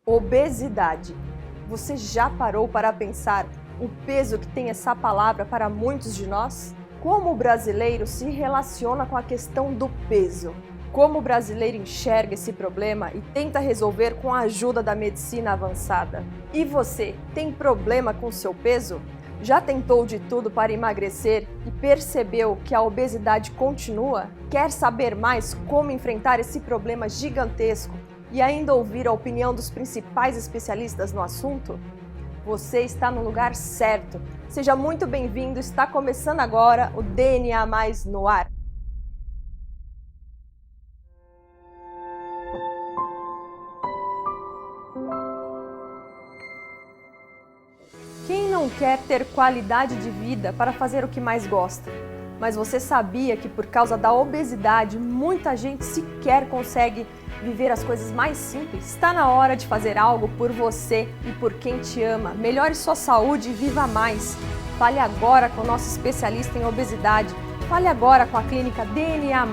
Obesidade. Você já parou para pensar o peso que tem essa palavra para muitos de nós? Como o brasileiro se relaciona com a questão do peso? Como o brasileiro enxerga esse problema e tenta resolver com a ajuda da medicina avançada? E você, tem problema com seu peso? Já tentou de tudo para emagrecer e percebeu que a obesidade continua? Quer saber mais como enfrentar esse problema gigantesco e ainda ouvir a opinião dos principais especialistas no assunto? Você está no lugar certo. Seja muito bem-vindo, está começando agora o DNA Mais no ar. Quem não quer ter qualidade de vida para fazer o que mais gosta? Mas você sabia que por causa da obesidade, muita gente sequer consegue viver as coisas mais simples? Está na hora de fazer algo por você e por quem te ama. Melhore sua saúde e viva mais. Fale agora com o nosso especialista em obesidade. Fale agora com a clínica DNA+.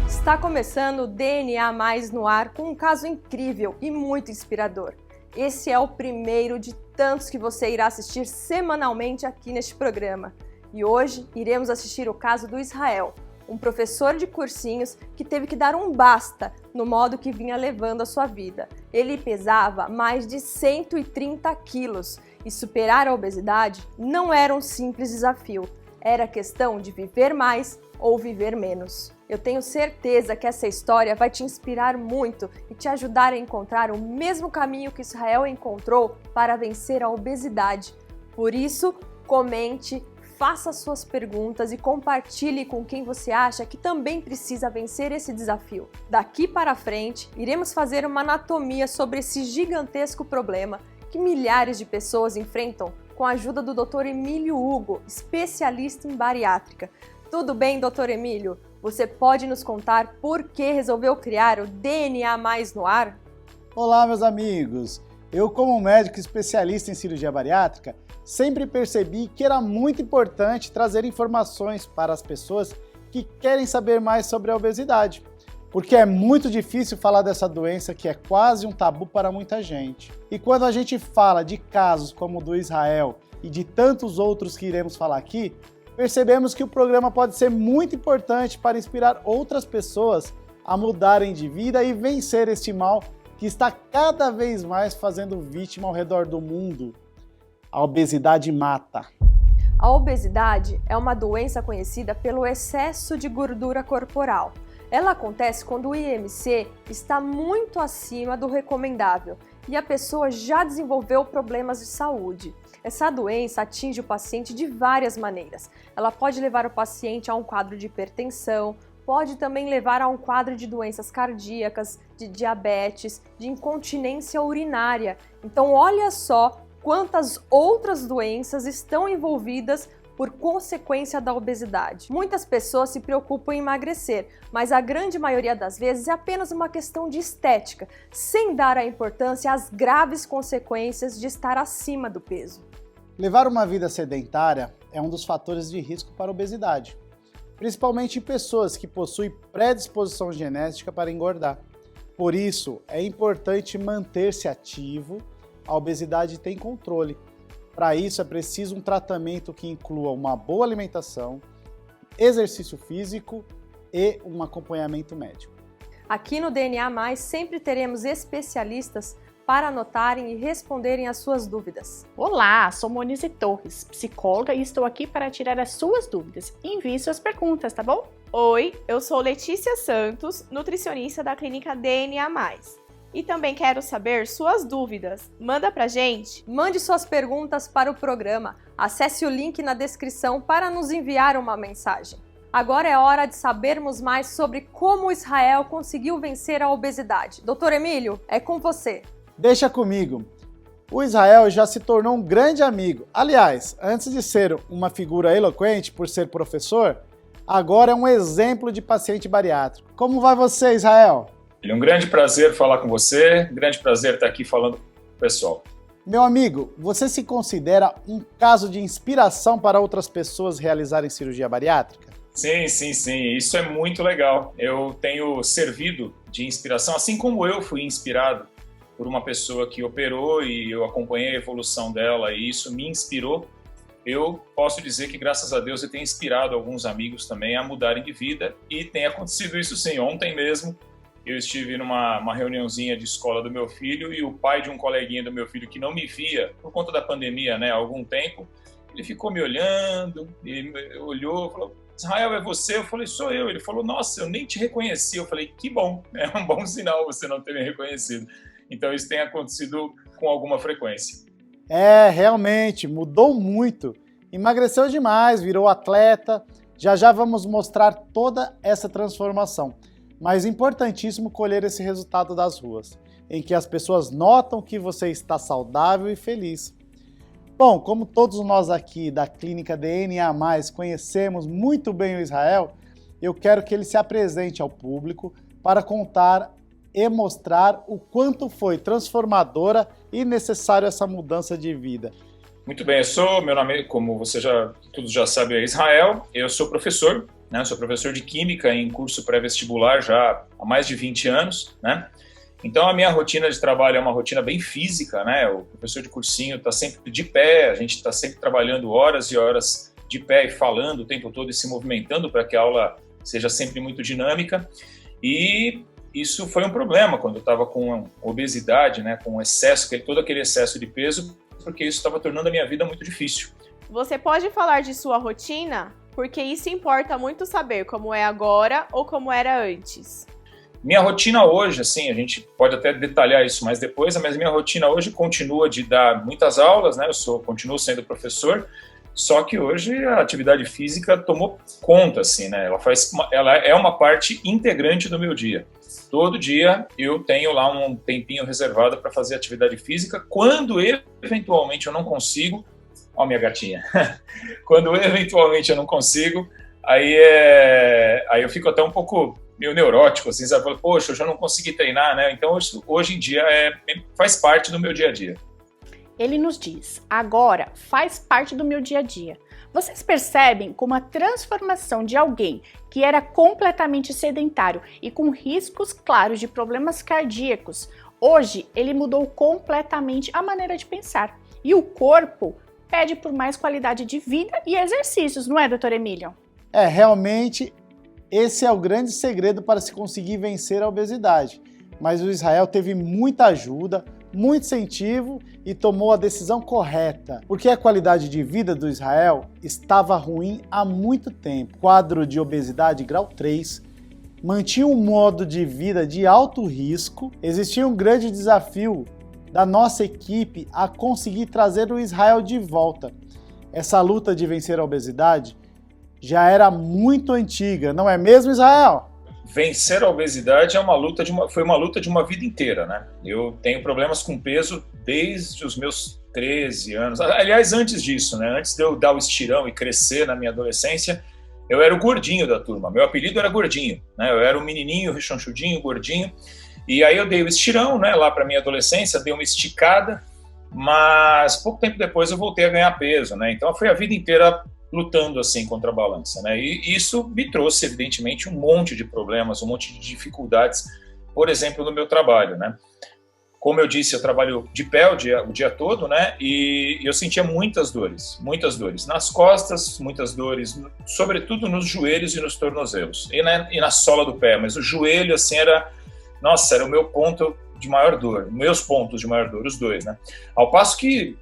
Está começando o DNA Mais no ar com um caso incrível e muito inspirador. Esse é o primeiro de tantos que você irá assistir semanalmente aqui neste programa. E hoje iremos assistir o caso do Israel, um professor de cursinhos que teve que dar um basta no modo que vinha levando a sua vida. Ele pesava mais de 130 quilos e superar a obesidade não era um simples desafio. Era questão de viver mais ou viver menos. Eu tenho certeza que essa história vai te inspirar muito e te ajudar a encontrar o mesmo caminho que Israel encontrou para vencer a obesidade. Por isso, comente, faça suas perguntas e compartilhe com quem você acha que também precisa vencer esse desafio. Daqui para frente, iremos fazer uma anatomia sobre esse gigantesco problema que milhares de pessoas enfrentam com a ajuda do Dr. Emílio Hugo, especialista em bariátrica. Tudo bem, Dr. Emílio? Você pode nos contar por que resolveu criar o DNA Mais no ar? Olá, meus amigos! Eu, como médico especialista em cirurgia bariátrica, sempre percebi que era muito importante trazer informações para as pessoas que querem saber mais sobre a obesidade, porque é muito difícil falar dessa doença que é quase um tabu para muita gente. E quando a gente fala de casos como o do Israel e de tantos outros que iremos falar aqui, percebemos que o programa pode ser muito importante para inspirar outras pessoas a mudarem de vida e vencer este mal que está cada vez mais fazendo vítima ao redor do mundo. A obesidade mata. A obesidade é uma doença conhecida pelo excesso de gordura corporal. Ela acontece quando o IMC está muito acima do recomendável e a pessoa já desenvolveu problemas de saúde. Essa doença atinge o paciente de várias maneiras. Ela pode levar o paciente a um quadro de hipertensão, pode também levar a um quadro de doenças cardíacas, de diabetes, de incontinência urinária. Então, olha só quantas outras doenças estão envolvidas por consequência da obesidade. Muitas pessoas se preocupam em emagrecer, mas a grande maioria das vezes é apenas uma questão de estética, sem dar a importância às graves consequências de estar acima do peso. Levar uma vida sedentária é um dos fatores de risco para a obesidade, principalmente em pessoas que possuem predisposição genética para engordar. Por isso, é importante manter-se ativo. A obesidade tem controle. Para isso, é preciso um tratamento que inclua uma boa alimentação, exercício físico e um acompanhamento médico. Aqui no DNA+, sempre teremos especialistas para anotarem e responderem às suas dúvidas. Olá, sou Monize Torres, psicóloga, e estou aqui para tirar as suas dúvidas. Envie suas perguntas, tá bom? Oi, eu sou Letícia Santos, nutricionista da clínica DNA+. E também quero saber suas dúvidas. Manda pra gente! Mande suas perguntas para o programa. Acesse o link na descrição para nos enviar uma mensagem. Agora é hora de sabermos mais sobre como Israel conseguiu vencer a obesidade. Dr. Emílio, é com você. Deixa comigo. O Israel já se tornou um grande amigo. Aliás, antes de ser uma figura eloquente por ser professor, agora é um exemplo de paciente bariátrico. Como vai você, Israel? É um grande prazer falar com você, grande prazer estar aqui falando com o pessoal. Meu amigo, você se considera um caso de inspiração para outras pessoas realizarem cirurgia bariátrica? Sim, sim, sim. Isso é muito legal. Eu tenho servido de inspiração, assim como eu fui inspirado por uma pessoa que operou e eu acompanhei a evolução dela e isso me inspirou. Eu posso dizer que, graças a Deus, eu tenho inspirado alguns amigos também a mudarem de vida e tem acontecido isso sim. Ontem mesmo eu estive numa reuniãozinha de escola do meu filho e o pai de um coleguinha do meu filho que não me via por conta da pandemia, né, há algum tempo, ele ficou me olhando, e olhou, falou: Israel, é você? Eu falei: sou eu. Ele falou: nossa, eu nem te reconheci. Eu falei: que bom, é um bom sinal você não ter me reconhecido. Então isso tem acontecido com alguma frequência. Realmente, mudou muito. Emagreceu demais, virou atleta. Já já vamos mostrar toda essa transformação. Mas importantíssimo colher esse resultado das ruas, em que as pessoas notam que você está saudável e feliz. Bom, como todos nós aqui da Clínica DNA+, conhecemos muito bem o Israel, eu quero que ele se apresente ao público para contar e mostrar o quanto foi transformadora e necessário essa mudança de vida. Muito bem, meu nome, como todos já sabem, é Israel. Eu sou professor, né? Sou professor de Química em curso pré-vestibular já há mais de 20 anos, né? Então a minha rotina de trabalho é uma rotina bem física, né? O professor de cursinho está sempre de pé, a gente está sempre trabalhando horas e horas de pé e falando o tempo todo e se movimentando para que a aula seja sempre muito dinâmica. E isso foi um problema quando eu estava com obesidade, né? Com excesso, todo aquele excesso de peso, porque isso estava tornando a minha vida muito difícil. Você pode falar de sua rotina? Porque isso importa muito saber como é agora ou como era antes. Minha rotina hoje, assim, a gente pode até detalhar isso mais depois, mas minha rotina hoje continua de dar muitas aulas, né? Continuo sendo professor, só que hoje a atividade física tomou conta, assim, né? Ela é uma parte integrante do meu dia. Todo dia eu tenho lá um tempinho reservado para fazer atividade física. Quando eventualmente eu não consigo, ó, minha gatinha, quando eventualmente eu não consigo, aí eu fico até um pouco meio neurótico, assim, sabe? Falo, poxa, eu já não consegui treinar, né? Então hoje em dia faz parte do meu dia a dia. Ele nos diz: agora faz parte do meu dia a dia. Vocês percebem como a transformação de alguém que era completamente sedentário e com riscos claros de problemas cardíacos, hoje ele mudou completamente a maneira de pensar. E o corpo pede por mais qualidade de vida e exercícios, não é, doutor Emílio? Realmente, esse é o grande segredo para se conseguir vencer a obesidade. Mas o Israel teve muita ajuda, muito incentivo e tomou a decisão correta, porque a qualidade de vida do Israel estava ruim há muito tempo. Quadro de obesidade grau 3, mantinha um modo de vida de alto risco. Existia um grande desafio da nossa equipe a conseguir trazer o Israel de volta. Essa luta de vencer a obesidade já era muito antiga, não é mesmo, Israel? Vencer a obesidade foi uma luta de uma vida inteira, né? Eu tenho problemas com peso desde os meus 13 anos. Aliás, antes disso, né? Antes de eu dar o estirão e crescer na minha adolescência, eu era o gordinho da turma. Meu apelido era Gordinho, né? Eu era o menininho, rechonchudinho, gordinho. E aí eu dei o estirão, né? Lá para minha adolescência, dei uma esticada, mas pouco tempo depois eu voltei a ganhar peso, né? Então foi a vida inteira lutando assim contra a balança, né? E isso me trouxe, evidentemente, um monte de problemas, um monte de dificuldades, por exemplo, no meu trabalho, né? Como eu disse, eu trabalho de pé o dia todo, né? E eu sentia muitas dores nas costas, muitas dores, sobretudo nos joelhos e nos tornozelos, e na sola do pé, mas o joelho, assim, era o meu ponto de maior dor, meus pontos de maior dor, os dois, né? Ao passo que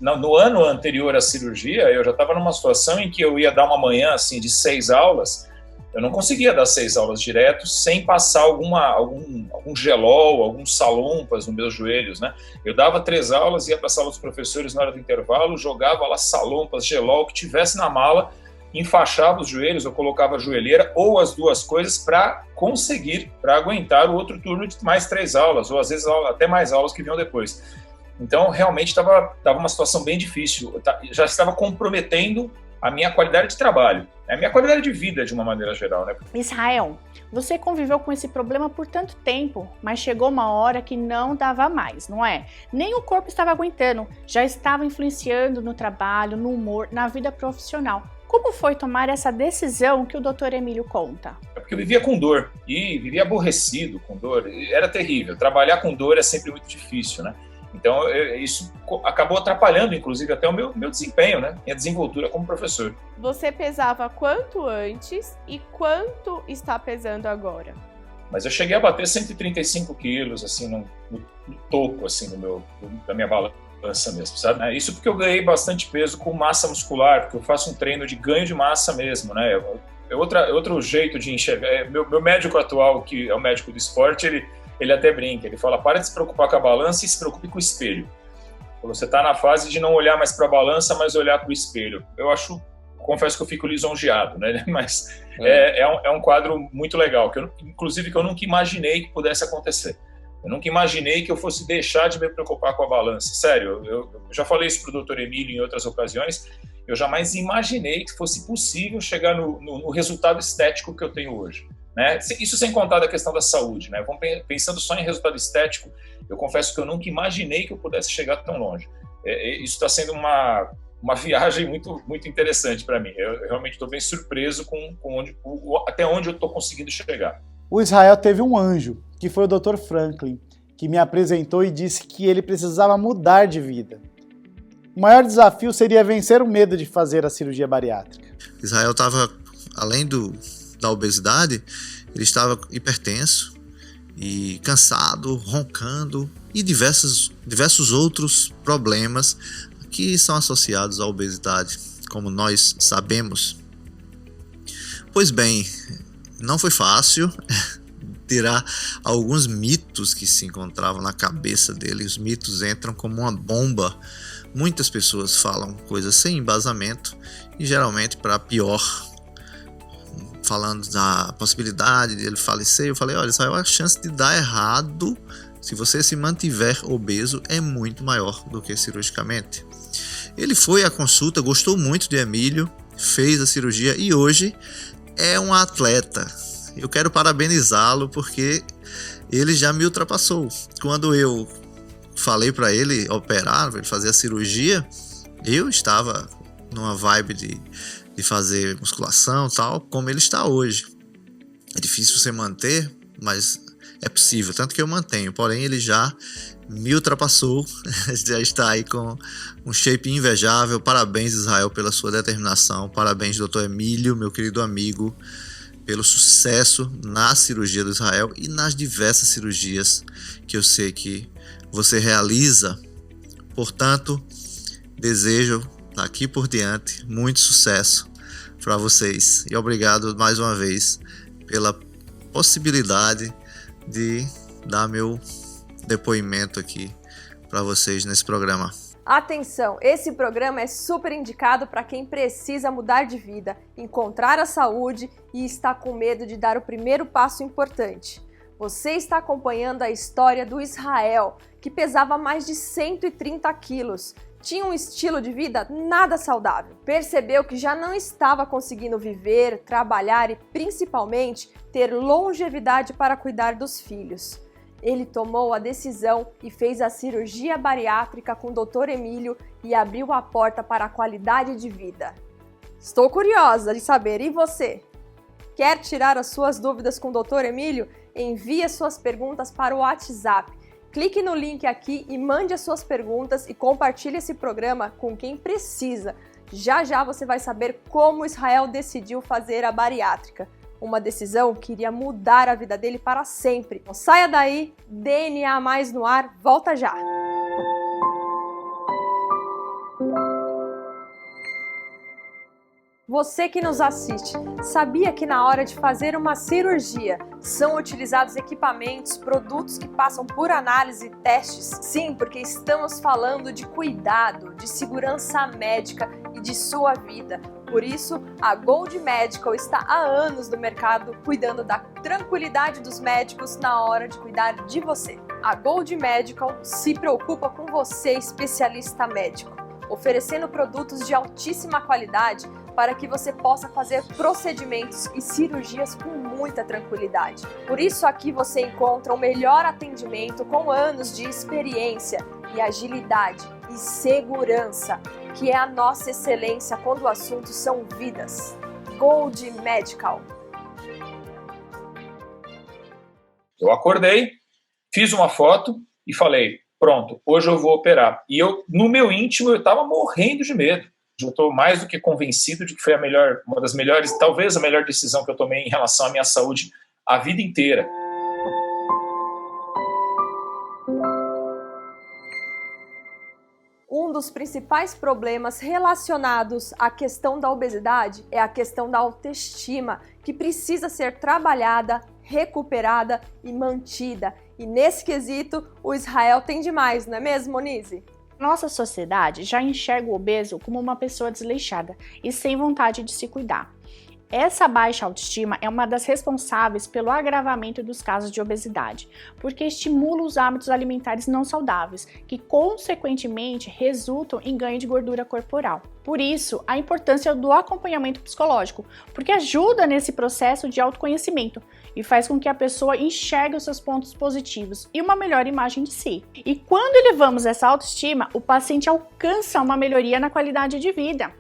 no ano anterior à cirurgia, eu já estava numa situação em que eu ia dar uma manhã, assim, de 6 aulas, eu não conseguia dar 6 aulas direto sem passar algum gelol, alguns salompas nos meus joelhos, né? Eu dava 3 aulas, ia para a sala dos professores na hora do intervalo, jogava lá salompas, gelol, que tivesse na mala, enfaixava os joelhos, eu colocava a joelheira ou as duas coisas para aguentar o outro turno de mais 3 aulas, ou às vezes até mais aulas que vinham depois. Então, realmente, estava uma situação bem difícil, já estava comprometendo a minha qualidade de trabalho, a minha qualidade de vida de uma maneira geral, né? Israel, você conviveu com esse problema por tanto tempo, mas chegou uma hora que não dava mais, não é? Nem o corpo estava aguentando, já estava influenciando no trabalho, no humor, na vida profissional. Como foi tomar essa decisão que o Dr. Emílio conta? É porque eu vivia com dor e vivia aborrecido com dor. Era terrível. Trabalhar com dor é sempre muito difícil, né? Então, isso acabou atrapalhando, inclusive, até o meu desempenho, né? Minha desenvoltura como professor. Você pesava quanto antes e quanto está pesando agora? Mas eu cheguei a bater 135 quilos, assim, no topo, assim, da minha balança mesmo, sabe? Isso porque eu ganhei bastante peso com massa muscular, porque eu faço um treino de ganho de massa mesmo, né? É outro jeito de enxergar. Meu médico atual, que é o médico do esporte, ele até brinca, ele fala, para de se preocupar com a balança e se preocupe com o espelho. Você está na fase de não olhar mais para a balança, mas olhar para o espelho. Confesso que eu fico lisonjeado, né? Mas é um quadro muito legal, inclusive que eu nunca imaginei que pudesse acontecer. Eu nunca imaginei que eu fosse deixar de me preocupar com a balança. Sério, eu já falei isso para o Dr. Emílio em outras ocasiões, eu jamais imaginei que fosse possível chegar no resultado estético que eu tenho hoje. Né? Isso sem contar da questão da saúde, né? Pensando só em resultado estético, eu confesso que eu nunca imaginei que eu pudesse chegar tão longe. Isso está sendo uma viagem muito, muito interessante para mim. Eu realmente estou bem surpreso até onde eu estou conseguindo chegar. O Israel teve um anjo, que foi o Dr. Franklin, que me apresentou e disse que ele precisava mudar de vida. O maior desafio seria vencer o medo de fazer a cirurgia bariátrica. Israel estava, além da obesidade, ele estava hipertenso e cansado, roncando e diversos outros problemas que são associados à obesidade, como nós sabemos. Pois bem, não foi fácil tirar alguns mitos que se encontravam na cabeça dele. Os mitos entram como uma bomba. Muitas pessoas falam coisas sem embasamento e geralmente para pior. Falando da possibilidade de ele falecer, eu falei, olha, Israel, a chance de dar errado se você se mantiver obeso é muito maior do que cirurgicamente. Ele foi à consulta, gostou muito de Emílio, fez a cirurgia e hoje é um atleta. Eu quero parabenizá-lo porque ele já me ultrapassou. Quando eu falei para ele operar, para ele fazer a cirurgia, eu estava numa vibe de fazer musculação e tal, como ele está hoje. É difícil você manter, mas é possível, tanto que eu mantenho. Porém, ele já me ultrapassou, já está aí com um shape invejável. Parabéns, Israel, pela sua determinação. Parabéns, Dr. Emílio, meu querido amigo, pelo sucesso na cirurgia do Israel e nas diversas cirurgias que eu sei que você realiza. Portanto, desejo daqui por diante muito sucesso para vocês e obrigado mais uma vez pela possibilidade de dar meu depoimento aqui para vocês nesse programa. Atenção, esse programa é super indicado para quem precisa mudar de vida, encontrar a saúde e está com medo de dar o primeiro passo importante. Você está acompanhando a história do Israel, que pesava mais de 130 quilos, tinha um estilo de vida nada saudável. Percebeu que já não estava conseguindo viver, trabalhar e principalmente ter longevidade para cuidar dos filhos. Ele tomou a decisão e fez a cirurgia bariátrica com o Dr. Emílio e abriu a porta para a qualidade de vida. Estou curiosa de saber, e você? Quer tirar as suas dúvidas com o Dr. Emílio? Envie as suas perguntas para o WhatsApp. Clique no link aqui e mande as suas perguntas e compartilhe esse programa com quem precisa. Já já você vai saber como Israel decidiu fazer a bariátrica. Uma decisão que iria mudar a vida dele para sempre. Não saia daí, DNA Mais no ar, volta já! Você que nos assiste, sabia que na hora de fazer uma cirurgia são utilizados equipamentos, produtos que passam por análise e testes? Sim, porque estamos falando de cuidado, de segurança médica e de sua vida. Por isso, a Gold Medical está há anos no mercado cuidando da tranquilidade dos médicos na hora de cuidar de você. A Gold Medical se preocupa com você, especialista médico, oferecendo produtos de altíssima qualidade para que você possa fazer procedimentos e cirurgias com muita tranquilidade. Por isso aqui você encontra o melhor atendimento com anos de experiência e agilidade e segurança. que é a nossa excelência quando o assunto são vidas. Gold Medical. Eu acordei, fiz uma foto e falei, pronto, hoje eu vou operar. E eu, no meu íntimo, eu estava morrendo de medo. Eu estou mais do que convencido de que foi uma das melhores, talvez a melhor decisão que eu tomei em relação à minha saúde a vida inteira. Um dos principais problemas relacionados à questão da obesidade é a questão da autoestima, que precisa ser trabalhada, recuperada e mantida. E nesse quesito, o Israel tem demais, não é mesmo, Monize? Nossa sociedade já enxerga o obeso como uma pessoa desleixada e sem vontade de se cuidar. Essa baixa autoestima é uma das responsáveis pelo agravamento dos casos de obesidade, porque estimula os hábitos alimentares não saudáveis, que consequentemente resultam em ganho de gordura corporal. Por isso, a importância do acompanhamento psicológico, porque ajuda nesse processo de autoconhecimento e faz com que a pessoa enxergue os seus pontos positivos e uma melhor imagem de si. E quando elevamos essa autoestima, o paciente alcança uma melhoria na qualidade de vida.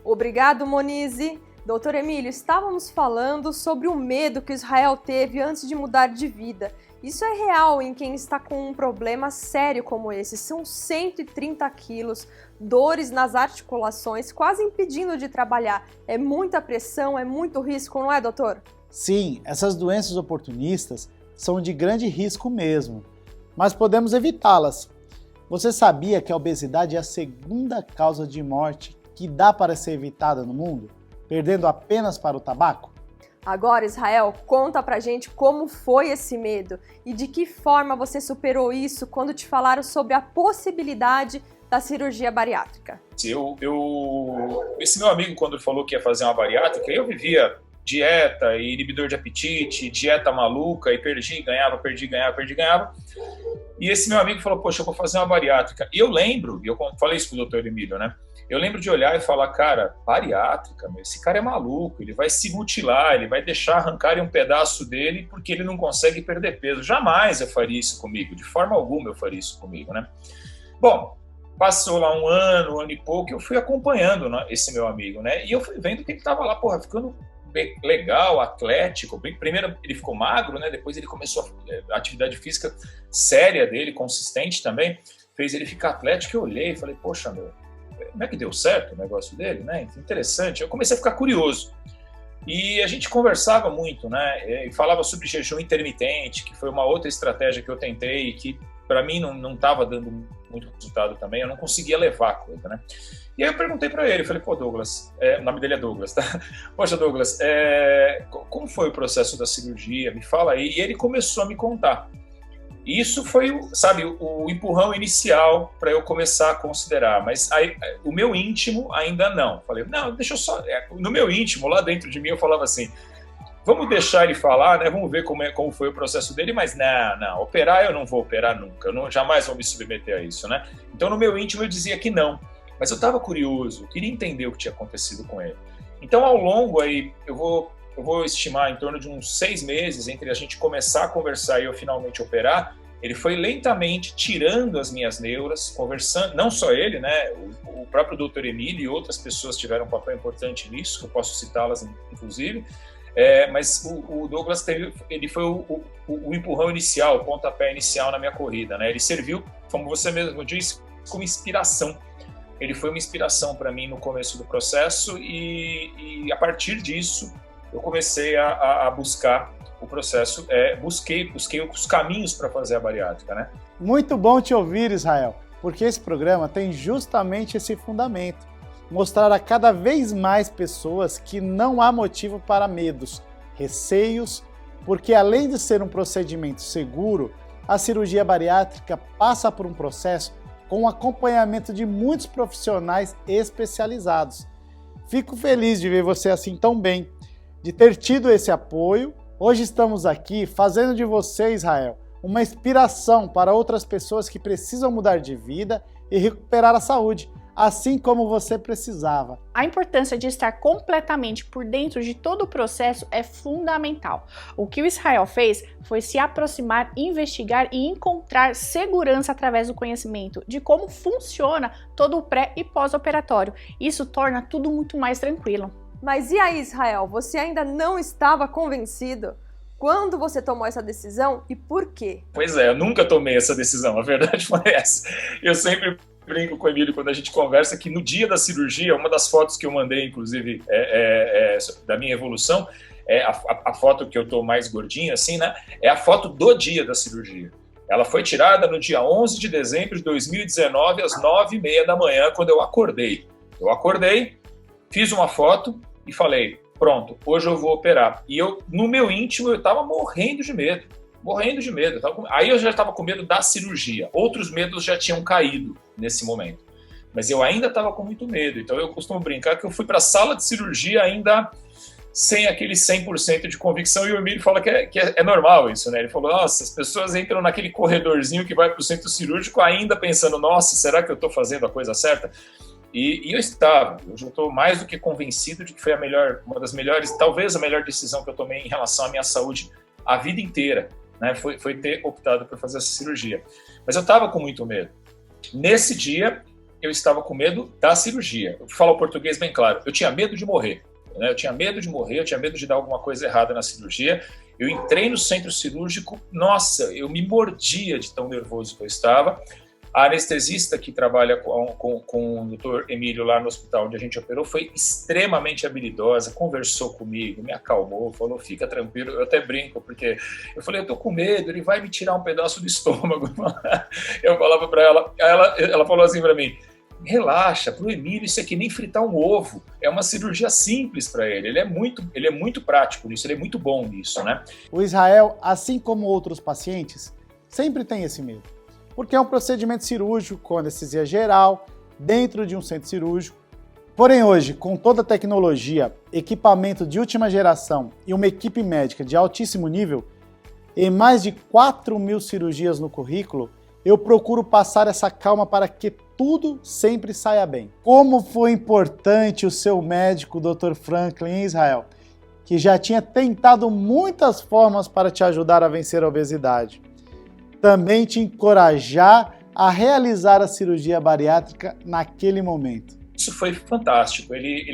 Obrigado, Monize. Doutor Emílio, estávamos falando sobre o medo que o Israel teve antes de mudar de vida. Isso é real em quem está com um problema sério como esse. São 130 quilos, dores nas articulações, quase impedindo de trabalhar. É muita pressão, é muito risco, não é, doutor? Sim, essas doenças oportunistas são de grande risco mesmo, mas podemos evitá-las. Você sabia que a obesidade é a segunda causa de morte que dá para ser evitada no mundo, perdendo apenas para o tabaco? Agora, Israel, conta pra gente como foi esse medo e de que forma você superou isso quando te falaram sobre a possibilidade da cirurgia bariátrica. Esse meu amigo, quando ele falou que ia fazer uma bariátrica, eu vivia dieta e inibidor de apetite, dieta maluca, e perdi, ganhava. E esse meu amigo falou, poxa, eu vou fazer uma bariátrica. E eu lembro, e eu falei isso pro doutor Emílio, né? Eu lembro de olhar e falar, cara, bariátrica, esse cara é maluco, ele vai se mutilar, ele vai deixar arrancarem um pedaço dele porque ele não consegue perder peso. Jamais eu faria isso comigo, de forma alguma eu faria isso comigo, né? Bom, passou lá um ano e pouco, eu fui acompanhando, né, esse meu amigo, né? E eu fui vendo que ele tava lá, porra, ficando bem legal, atlético. Primeiro ele ficou magro, né? Depois ele começou a atividade física séria dele, consistente também, fez ele ficar atlético. Eu olhei e falei, poxa, meu, como é que deu certo o negócio dele, né? Interessante. Eu comecei a ficar curioso. E a gente conversava muito, né? E falava sobre jejum intermitente, que foi uma outra estratégia que eu tentei e que para mim não estava dando muito resultado também. Eu não conseguia levar a coisa, né? E aí eu perguntei para ele, falei, pô, Douglas, o nome dele é Douglas, tá? Poxa, Douglas, como foi o processo da cirurgia? Me fala aí. E ele começou a me contar. Isso foi, sabe, o empurrão inicial para eu começar a considerar, mas aí, o meu íntimo ainda não. Falei, não, deixa eu só... No meu íntimo, lá dentro de mim, eu falava assim, vamos deixar ele falar, né? Vamos ver como foi o processo dele, mas não, operar eu não vou operar nunca, eu jamais vou me submeter a isso, né? Então, no meu íntimo, eu dizia que não, mas eu estava curioso, queria entender o que tinha acontecido com ele. Então, ao longo aí, eu vou estimar em torno de uns 6 meses entre a gente começar a conversar e eu finalmente operar. Ele foi lentamente tirando as minhas neuras, conversando, não só ele, né? O próprio Dr. Emílio e outras pessoas tiveram um papel importante nisso, que eu posso citá-las inclusive, mas o Douglas ele foi o empurrão inicial, o pontapé inicial na minha corrida, né? Ele serviu, como você mesmo disse, como inspiração. Ele foi uma inspiração para mim no começo do processo e a partir disso eu comecei a buscar o processo, busquei os caminhos para fazer a bariátrica, né? Muito bom te ouvir, Israel, porque esse programa tem justamente esse fundamento, mostrar a cada vez mais pessoas que não há motivo para medos, receios, porque além de ser um procedimento seguro, a cirurgia bariátrica passa por um processo com o acompanhamento de muitos profissionais especializados. Fico feliz de ver você assim tão bem, de ter tido esse apoio. Hoje estamos aqui fazendo de você, Israel, uma inspiração para outras pessoas que precisam mudar de vida e recuperar a saúde, assim como você precisava. A importância de estar completamente por dentro de todo o processo é fundamental. O que o Israel fez foi se aproximar, investigar e encontrar segurança através do conhecimento de como funciona todo o pré e pós-operatório. Isso torna tudo muito mais tranquilo. Mas e aí, Israel, você ainda não estava convencido? Quando você tomou essa decisão e por quê? Pois é, eu nunca tomei essa decisão, a verdade foi essa. Eu sempre brinco com o Emílio quando a gente conversa que no dia da cirurgia, uma das fotos que eu mandei, inclusive, da minha evolução, é a foto que eu tô mais gordinho, assim, né? É a foto do dia da cirurgia. Ela foi tirada no dia 11 de dezembro de 2019, às 9h30 da manhã, quando eu acordei. Eu acordei, fiz uma foto e falei, pronto, hoje eu vou operar. E eu, no meu íntimo, eu tava morrendo de medo. Aí eu já estava com medo da cirurgia. Outros medos já tinham caído nesse momento. Mas eu ainda estava com muito medo. Então eu costumo brincar que eu fui para a sala de cirurgia ainda sem aquele 100% de convicção. E o Emílio fala que é normal isso, né? Ele falou, nossa, as pessoas entram naquele corredorzinho que vai para o centro cirúrgico ainda pensando, nossa, será que eu estou fazendo a coisa certa? E eu estava. Eu já estou mais do que convencido de que foi uma das melhores, talvez a melhor decisão que eu tomei em relação à minha saúde a vida inteira. Né, foi ter optado por fazer essa cirurgia. Mas eu estava com muito medo. Nesse dia, eu estava com medo da cirurgia. Eu falo o português bem claro. Eu tinha medo de morrer. Né? Eu tinha medo de dar alguma coisa errada na cirurgia. Eu entrei no centro cirúrgico, nossa, eu me mordia de tão nervoso que eu estava. A anestesista que trabalha com o Dr. Emílio lá no hospital onde a gente operou foi extremamente habilidosa, conversou comigo, me acalmou, falou, fica tranquilo. Eu até brinco, porque eu falei, eu tô com medo, ele vai me tirar um pedaço do estômago. Eu falava para ela falou assim para mim, relaxa, pro Emílio isso é que nem fritar um ovo, é uma cirurgia simples para ele, ele é muito prático nisso, ele é muito bom nisso, né? O Israel, assim como outros pacientes, sempre tem esse medo. Porque é um procedimento cirúrgico com anestesia geral, dentro de um centro cirúrgico. Porém hoje, com toda a tecnologia, equipamento de última geração e uma equipe médica de altíssimo nível, em mais de 4.000 cirurgias no currículo, eu procuro passar essa calma para que tudo sempre saia bem. Como foi importante o seu médico, Dr. Franklin, em Israel, que já tinha tentado muitas formas para te ajudar a vencer a obesidade. Também te encorajar a realizar a cirurgia bariátrica naquele momento. Isso foi fantástico. Ele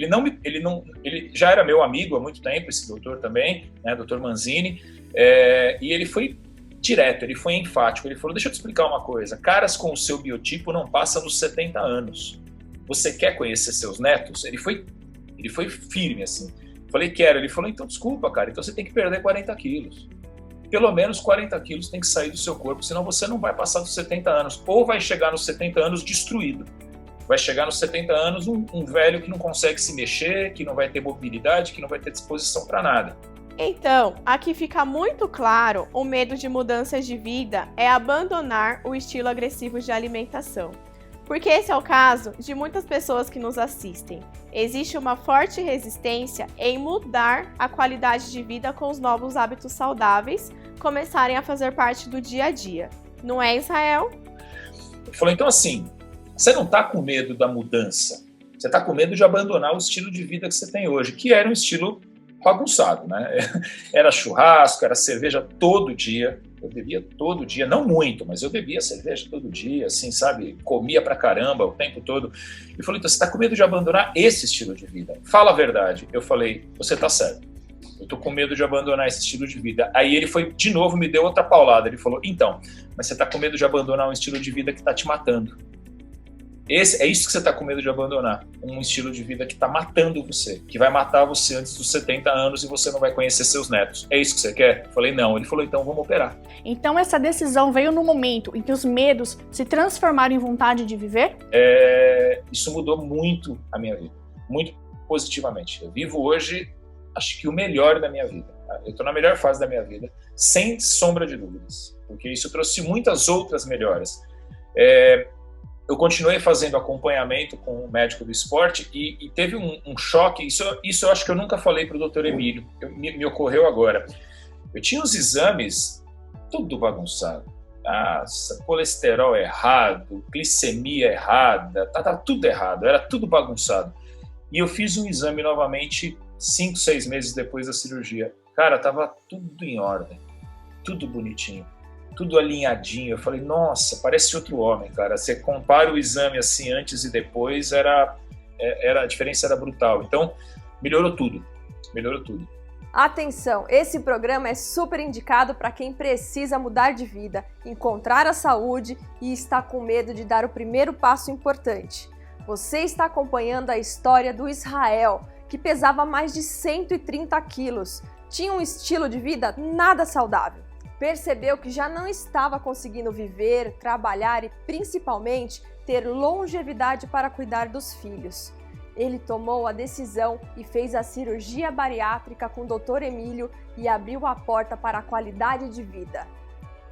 já era meu amigo há muito tempo, esse doutor também, né, doutor Manzini, e ele foi direto, ele foi enfático. Ele falou, deixa eu te explicar uma coisa, caras com o seu biotipo não passam dos 70 anos. Você quer conhecer seus netos? Ele foi firme, assim. Eu falei, quero. Ele falou, então desculpa, cara, então você tem que perder 40 quilos. Pelo menos 40 quilos tem que sair do seu corpo, senão você não vai passar dos 70 anos, ou vai chegar nos 70 anos destruído. Vai chegar nos 70 anos um velho que não consegue se mexer, que não vai ter mobilidade, que não vai ter disposição para nada. Então, aqui fica muito claro, o medo de mudanças de vida é abandonar o estilo agressivo de alimentação. Porque esse é o caso de muitas pessoas que nos assistem. Existe uma forte resistência em mudar a qualidade de vida com os novos hábitos saudáveis começarem a fazer parte do dia a dia. Não é, Israel? Eu falei, então assim, você não está com medo da mudança, você está com medo de abandonar o estilo de vida que você tem hoje, que era um estilo bagunçado, né? Era churrasco, era cerveja todo dia. Eu bebia todo dia, não muito, mas eu bebia cerveja todo dia, assim, sabe? Comia pra caramba o tempo todo. E falei, então você tá com medo de abandonar esse estilo de vida? Fala a verdade. Eu falei, você tá certo. Eu tô com medo de abandonar esse estilo de vida. Aí ele foi, de novo, me deu outra paulada. Ele falou, então, mas você tá com medo de abandonar um estilo de vida que tá te matando. É isso que você está com medo de abandonar, um estilo de vida que está matando você, que vai matar você antes dos 70 anos e você não vai conhecer seus netos. É isso que você quer? Eu falei, não. Ele falou, então vamos operar. Então essa decisão veio no momento em que os medos se transformaram em vontade de viver? Isso mudou muito a minha vida, muito positivamente. Eu vivo hoje, acho que o melhor da minha vida. Eu estou na melhor fase da minha vida, sem sombra de dúvidas, porque isso trouxe muitas outras melhoras. Eu continuei fazendo acompanhamento com o médico do esporte e teve um choque, isso eu acho que eu nunca falei para o Dr. Emílio, me ocorreu agora. Eu tinha os exames tudo bagunçado, Nossa, colesterol errado, glicemia errada, tá tudo errado, era tudo bagunçado. E eu fiz um exame novamente 5, 6 meses depois da cirurgia. Cara, tava tudo em ordem, tudo bonitinho, tudo alinhadinho. Eu falei, nossa, parece outro homem, cara. Você compara o exame assim antes e depois, a diferença era brutal. Então, melhorou tudo. Atenção, esse programa é super indicado para quem precisa mudar de vida, encontrar a saúde e está com medo de dar o primeiro passo importante. Você está acompanhando a história do Israel, que pesava mais de 130 quilos, tinha um estilo de vida nada saudável. Percebeu que já não estava conseguindo viver, trabalhar e, principalmente, ter longevidade para cuidar dos filhos. Ele tomou a decisão e fez a cirurgia bariátrica com o Dr. Emílio e abriu a porta para a qualidade de vida.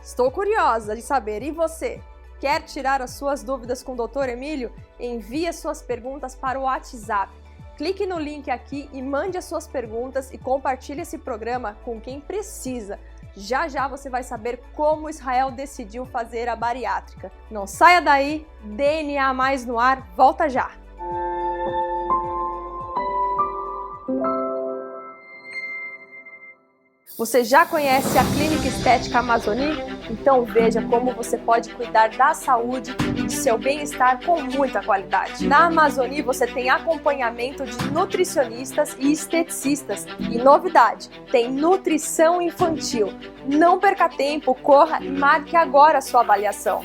Estou curiosa de saber, e você? Quer tirar as suas dúvidas com o Dr. Emílio? Envie as suas perguntas para o WhatsApp. Clique no link aqui e mande as suas perguntas e compartilhe esse programa com quem precisa. Já já você vai saber como Israel decidiu fazer a bariátrica. Não saia daí, DNA Mais no ar, volta já! Você já conhece a Clínica Estética Amazoni? Então veja como você pode cuidar da saúde e do seu bem-estar com muita qualidade. Na Amazoni você tem acompanhamento de nutricionistas e esteticistas. E novidade, tem nutrição infantil. Não perca tempo, corra e marque agora a sua avaliação.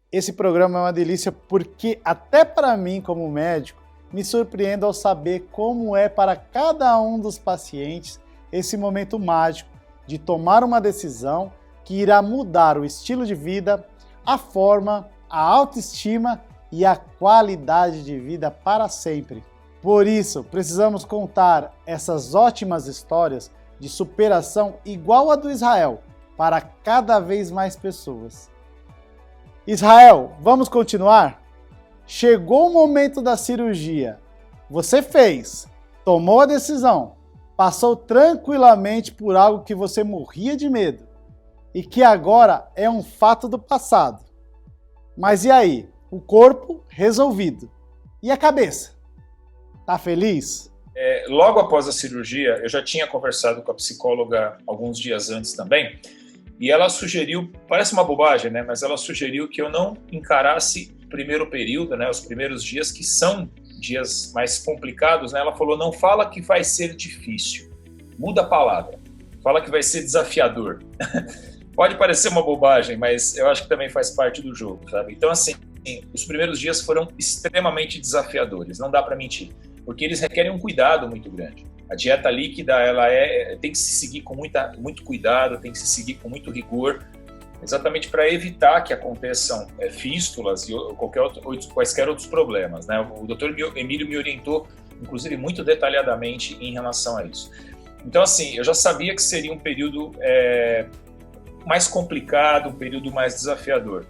Esse programa é uma delícia porque, até para mim como médico, me surpreendo ao saber como é para cada um dos pacientes esse momento mágico de tomar uma decisão que irá mudar o estilo de vida, a forma, a autoestima e a qualidade de vida para sempre. Por isso, precisamos contar essas ótimas histórias de superação igual a do Israel para cada vez mais pessoas. Israel, vamos continuar? Chegou o momento da cirurgia. Você fez, tomou a decisão, passou tranquilamente por algo que você morria de medo e que agora é um fato do passado. Mas e aí? O corpo resolvido. E a cabeça? Tá feliz? Logo após a cirurgia, eu já tinha conversado com a psicóloga alguns dias antes também, e ela sugeriu, parece uma bobagem, né? Mas ela sugeriu que eu não encarasse o primeiro período, né? Os primeiros dias, que são dias mais complicados, né? Ela falou, não fala que vai ser difícil, muda a palavra, fala que vai ser desafiador. Pode parecer uma bobagem, mas eu acho que também faz parte do jogo, sabe? Então, assim, os primeiros dias foram extremamente desafiadores, não dá para mentir, porque eles requerem um cuidado muito grande. A dieta líquida, tem que se seguir com muito cuidado, tem que se seguir com muito rigor, exatamente para evitar que aconteçam fístulas e quaisquer outros problemas, né? O Dr. Emílio me orientou, inclusive, muito detalhadamente em relação a isso. Então, assim, eu já sabia que seria um período mais complicado, um período mais desafiador.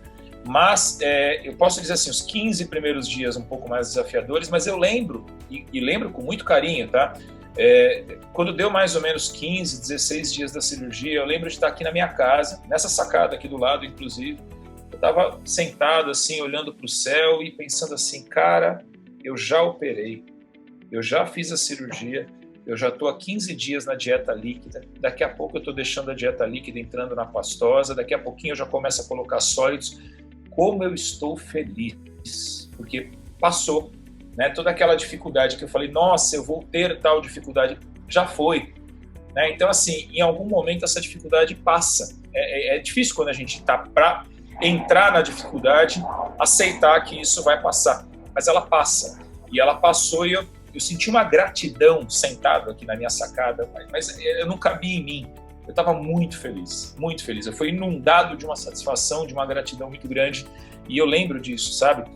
Mas eu posso dizer assim, os 15 primeiros dias um pouco mais desafiadores, mas eu lembro, e lembro com muito carinho, tá? Quando deu mais ou menos 15, 16 dias da cirurgia, eu lembro de estar aqui na minha casa, nessa sacada aqui do lado, inclusive. Eu estava sentado assim, olhando para o céu e pensando assim, cara, eu já operei, eu já fiz a cirurgia, eu já estou há 15 dias na dieta líquida, daqui a pouco eu estou deixando a dieta líquida, entrando na pastosa, daqui a pouquinho eu já começo a colocar sólidos. Como eu estou feliz, porque passou. Né, toda aquela dificuldade que eu falei, nossa, eu vou ter tal dificuldade, já foi. Né? Então, assim, em algum momento essa dificuldade passa. É difícil quando a gente está para entrar na dificuldade, aceitar que isso vai passar. Mas ela passa. E ela passou e eu senti uma gratidão sentado aqui na minha sacada, mas eu não cabia em mim. Eu estava muito feliz, muito feliz. Eu fui inundado de uma satisfação, de uma gratidão muito grande. E eu lembro disso, sabe?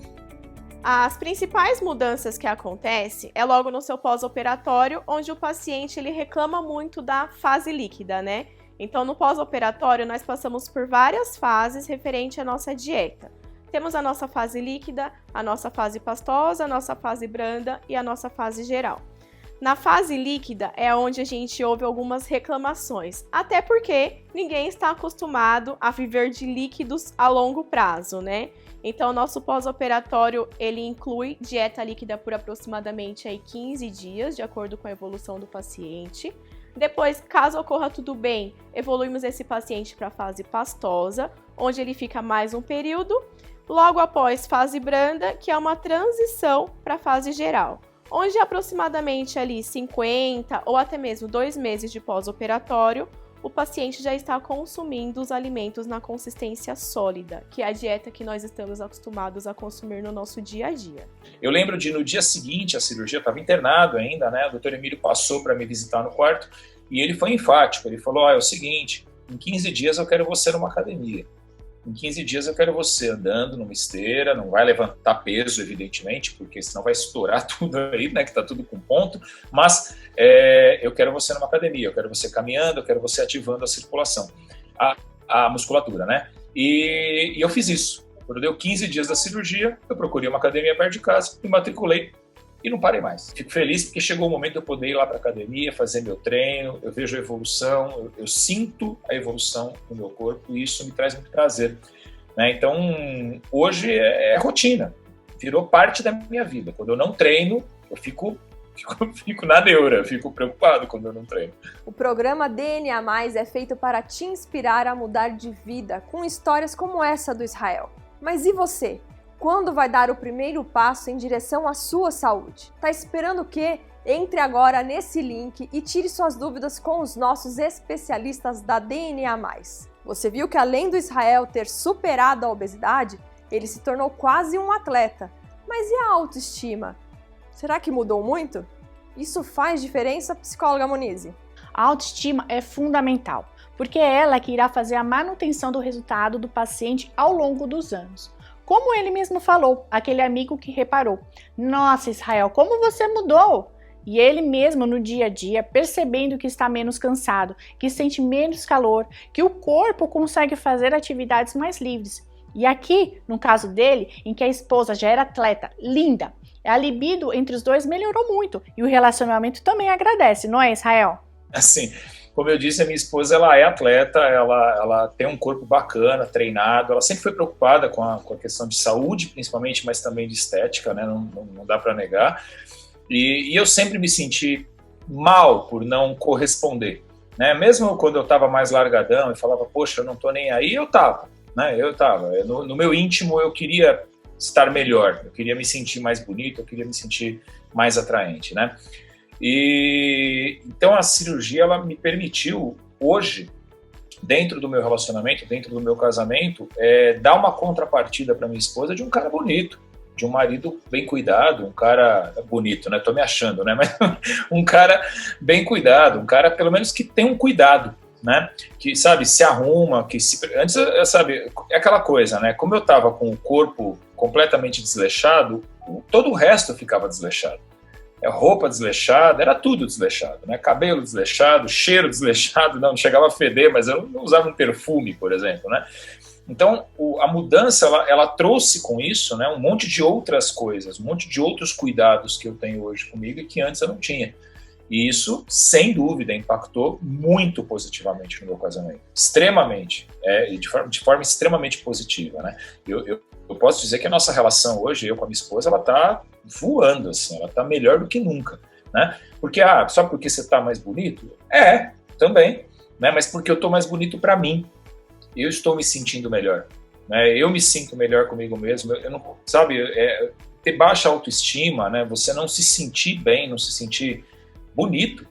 As principais mudanças que acontecem é logo no seu pós-operatório, onde o paciente ele reclama muito da fase líquida, né? Então, no pós-operatório, nós passamos por várias fases referente à nossa dieta. Temos a nossa fase líquida, a nossa fase pastosa, a nossa fase branda e a nossa fase geral. Na fase líquida é onde a gente ouve algumas reclamações, até porque ninguém está acostumado a viver de líquidos a longo prazo, né? Então, o nosso pós-operatório, ele inclui dieta líquida por aproximadamente 15 dias, de acordo com a evolução do paciente. Depois, caso ocorra tudo bem, evoluímos esse paciente para a fase pastosa, onde ele fica mais um período. Logo após, fase branda, que é uma transição para a fase geral, onde aproximadamente ali 50 ou até mesmo 2 meses de pós-operatório, o paciente já está consumindo os alimentos na consistência sólida, que é a dieta que nós estamos acostumados a consumir no nosso dia a dia. Eu lembro de no dia seguinte à cirurgia, eu estava internado ainda, né? O Dr. Emílio passou para me visitar no quarto e ele foi enfático, ele falou, é o seguinte, em 15 dias eu quero você numa academia. Em 15 dias eu quero você andando numa esteira, não vai levantar peso, evidentemente, porque senão vai estourar tudo aí, né, que tá tudo com ponto, mas eu quero você numa academia, eu quero você caminhando, eu quero você ativando a circulação, a musculatura, né? E eu fiz isso. Quando deu 15 dias da cirurgia, eu procurei uma academia perto de casa, me matriculei e não parei mais. Fico feliz porque chegou o momento de eu poder ir lá para a academia, fazer meu treino, eu vejo a evolução, eu sinto a evolução no meu corpo e isso me traz muito prazer, né? Então, hoje é rotina, virou parte da minha vida. Quando eu não treino, eu fico na neura, eu fico preocupado quando eu não treino. O programa DNA+, é feito para te inspirar a mudar de vida, com histórias como essa do Israel. Mas e você? Quando vai dar o primeiro passo em direção à sua saúde? Tá esperando o quê? Entre agora nesse link e tire suas dúvidas com os nossos especialistas da DNA+. Você viu que além do Israel ter superado a obesidade, ele se tornou quase um atleta. Mas e a autoestima? Será que mudou muito? Isso faz diferença, psicóloga Monize? A autoestima é fundamental, porque é ela que irá fazer a manutenção do resultado do paciente ao longo dos anos. Como ele mesmo falou, aquele amigo que reparou, nossa Israel, como você mudou? E ele mesmo no dia a dia, percebendo que está menos cansado, que sente menos calor, que o corpo consegue fazer atividades mais livres. E aqui, no caso dele, em que a esposa já era atleta, linda, a libido entre os dois melhorou muito e o relacionamento também agradece, não é, Israel? Assim, como eu disse, a minha esposa ela é atleta, ela tem um corpo bacana, treinado, ela sempre foi preocupada com a questão de saúde, principalmente, mas também de estética, né? Não dá para negar. E eu sempre me senti mal por não corresponder, né? Mesmo quando eu estava mais largadão e falava, poxa, eu não estou nem aí, eu estava, né? No meu íntimo eu queria estar melhor, eu queria me sentir mais bonito, eu queria me sentir mais atraente, né? E então a cirurgia ela me permitiu hoje, dentro do meu relacionamento, dentro do meu casamento, dar uma contrapartida para minha esposa de um cara bonito, de um marido bem cuidado, um cara bonito, né? Tô me achando, né? Mas um cara bem cuidado, um cara pelo menos que tem um cuidado, né? Que, sabe, se arruma, que se... Antes, sabe, é aquela coisa, né? Como eu tava com o corpo completamente desleixado, todo o resto ficava desleixado. Roupa desleixada, era tudo desleixado, né? Cabelo desleixado, cheiro desleixado, não chegava a feder, mas eu não usava um perfume, por exemplo, né? Então, a mudança, ela trouxe com isso, né, um monte de outras coisas, um monte de outros cuidados que eu tenho hoje comigo e que antes eu não tinha. E isso, sem dúvida, impactou muito positivamente no meu casamento. Extremamente, de forma extremamente positiva, né? Eu posso dizer que a nossa relação hoje, eu com a minha esposa, ela está voando, assim, ela está melhor do que nunca, né? Porque, só porque você está mais bonito? Também, né? Mas porque eu estou mais bonito para mim. Eu estou me sentindo melhor, né? Eu me sinto melhor comigo mesmo. Eu não, sabe, ter baixa autoestima, né? Você não se sentir bem, não se sentir bonito,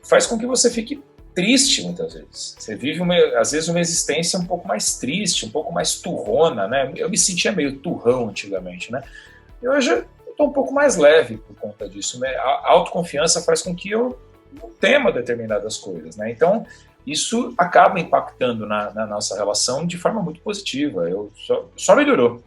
faz com que você fique triste muitas vezes. Você vive, às vezes, uma existência um pouco mais triste, um pouco mais turrona, né? Eu me sentia meio turrão antigamente, né? E hoje eu estou um pouco mais leve por conta disso, né? A autoconfiança faz com que eu não tema determinadas coisas, né? Então, isso acaba impactando na nossa relação de forma muito positiva. Só melhorou.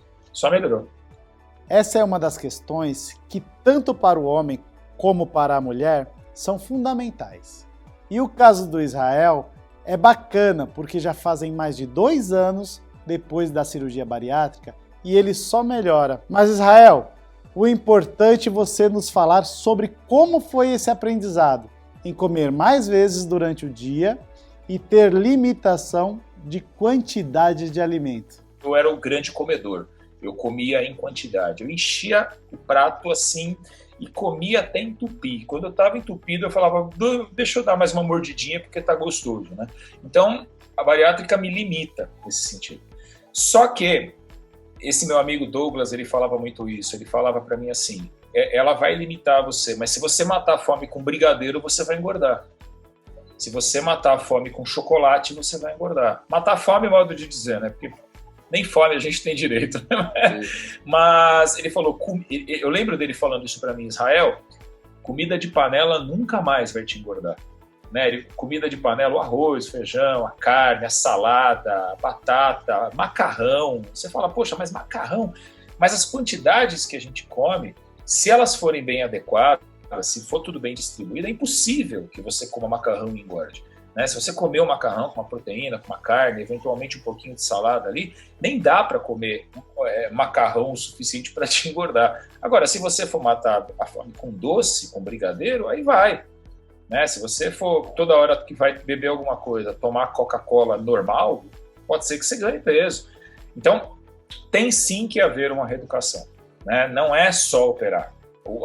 Essa é uma das questões que, tanto para o homem como para a mulher, são fundamentais. E o caso do Israel é bacana, porque já fazem mais de 2 anos, depois da cirurgia bariátrica, e ele só melhora. Mas Israel, o importante é você nos falar sobre como foi esse aprendizado em comer mais vezes durante o dia e ter limitação de quantidade de alimento. Eu era o grande comedor, eu comia em quantidade, eu enchia o prato assim e comia até entupir. Quando eu estava entupido, eu falava, deixa eu dar mais uma mordidinha porque tá gostoso, né? Então, a bariátrica me limita nesse sentido. Só que esse meu amigo Douglas, ele falava muito isso, ele falava para mim assim, ela vai limitar você, mas se você matar a fome com brigadeiro, você vai engordar. Se você matar a fome com chocolate, você vai engordar. Matar a fome é modo de dizer, né? Porque nem fome a gente tem direito. Né? Mas ele falou, eu lembro dele falando isso para mim, Israel, comida de panela nunca mais vai te engordar. Né? Comida de panela, o arroz, o feijão, a carne, a salada, a batata, macarrão. Você fala, poxa, mas macarrão? Mas as quantidades que a gente come, se elas forem bem adequadas, se for tudo bem distribuído, é impossível que você coma macarrão e engorde. Né? Se você comer um macarrão com uma proteína, com uma carne, eventualmente um pouquinho de salada ali, nem dá para comer macarrão o suficiente para te engordar. Agora, se você for matar a fome com doce, com brigadeiro, aí vai. Né? Se você for toda hora que vai beber alguma coisa, tomar Coca-Cola normal, pode ser que você ganhe peso. Então, tem sim que haver uma reeducação. Né? Não é só operar.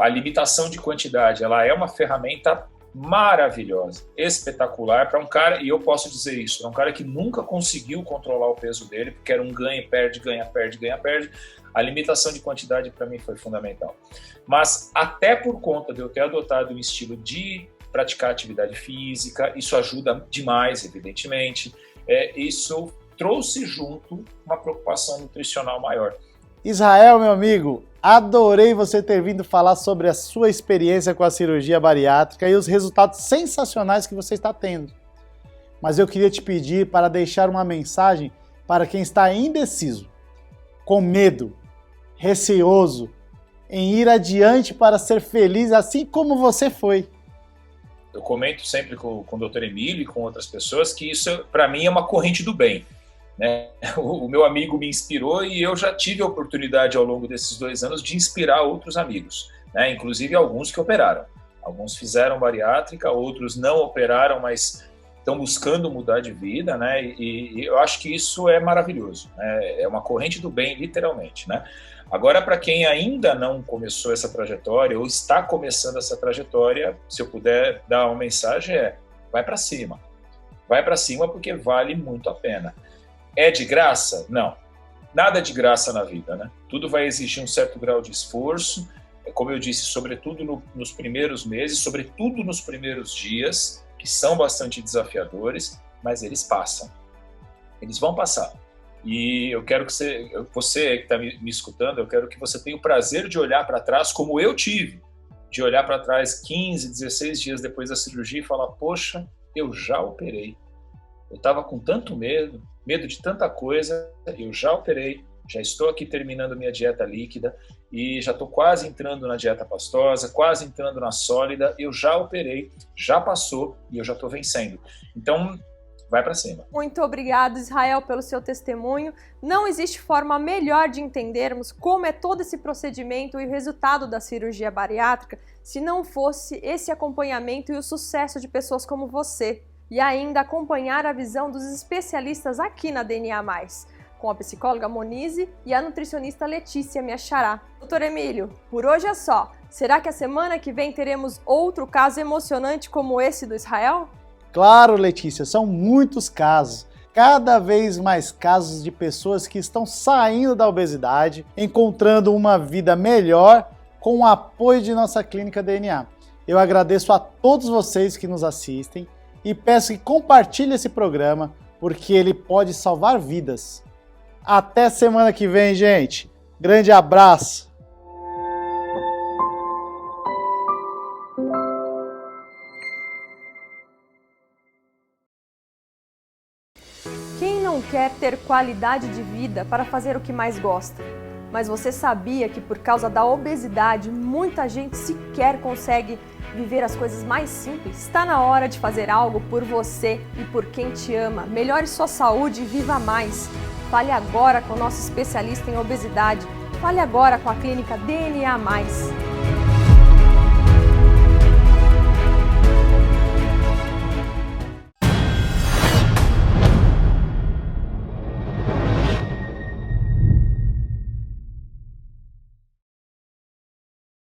A limitação de quantidade, ela é uma ferramenta maravilhosa, espetacular para um cara, e eu posso dizer isso, é um cara que nunca conseguiu controlar o peso dele, porque era um ganha, perde, ganha, perde, ganha, perde. A limitação de quantidade para mim foi fundamental. Mas até por conta de eu ter adotado um estilo de praticar atividade física, isso ajuda demais, evidentemente. Isso trouxe junto uma preocupação nutricional maior. Israel, meu amigo, adorei você ter vindo falar sobre a sua experiência com a cirurgia bariátrica e os resultados sensacionais que você está tendo. Mas eu queria te pedir para deixar uma mensagem para quem está indeciso, com medo, receoso, em ir adiante para ser feliz assim como você foi. Eu comento sempre com o Dr. Emílio e com outras pessoas que isso, para mim, é uma corrente do bem. Né? O meu amigo me inspirou e eu já tive a oportunidade ao longo desses 2 anos de inspirar outros amigos, né? Inclusive alguns que operaram. Alguns fizeram bariátrica, outros não operaram, mas estão buscando mudar de vida, né? E eu acho que isso é maravilhoso, né? É uma corrente do bem, literalmente, né? Agora, para quem ainda não começou essa trajetória ou está começando essa trajetória, se eu puder dar uma mensagem vai para cima. Vai para cima porque vale muito a pena. É de graça? Não. Nada de graça na vida, né? Tudo vai exigir um certo grau de esforço, como eu disse, sobretudo nos primeiros meses, sobretudo nos primeiros dias, que são bastante desafiadores, mas eles passam. Eles vão passar. E eu quero que você que está me escutando, eu quero que você tenha o prazer de olhar para trás, como eu tive, de olhar para trás 15, 16 dias depois da cirurgia e falar, poxa, eu já operei. Eu estava com tanto medo de tanta coisa, eu já operei, já estou aqui terminando minha dieta líquida e já estou quase entrando na dieta pastosa, quase entrando na sólida, eu já operei, já passou e eu já estou vencendo. Então, vai para cima. Muito obrigado, Israel, pelo seu testemunho. Não existe forma melhor de entendermos como é todo esse procedimento e o resultado da cirurgia bariátrica se não fosse esse acompanhamento e o sucesso de pessoas como você. E ainda acompanhar a visão dos especialistas aqui na DNA+, com a psicóloga Monize e a nutricionista Letícia, minha xará. Doutor Emílio, por hoje é só. Será que a semana que vem teremos outro caso emocionante como esse do Israel? Claro, Letícia, são muitos casos. Cada vez mais casos de pessoas que estão saindo da obesidade, encontrando uma vida melhor com o apoio de nossa clínica DNA. Eu agradeço a todos vocês que nos assistem e peço que compartilhe esse programa, porque ele pode salvar vidas. Até semana que vem, gente. Grande abraço. Quem não quer ter qualidade de vida para fazer o que mais gosta? Mas você sabia que por causa da obesidade, muita gente sequer consegue viver as coisas mais simples? Está na hora de fazer algo por você e por quem te ama. Melhore sua saúde e viva mais. Fale agora com o nosso especialista em obesidade. Fale agora com a clínica DNA+.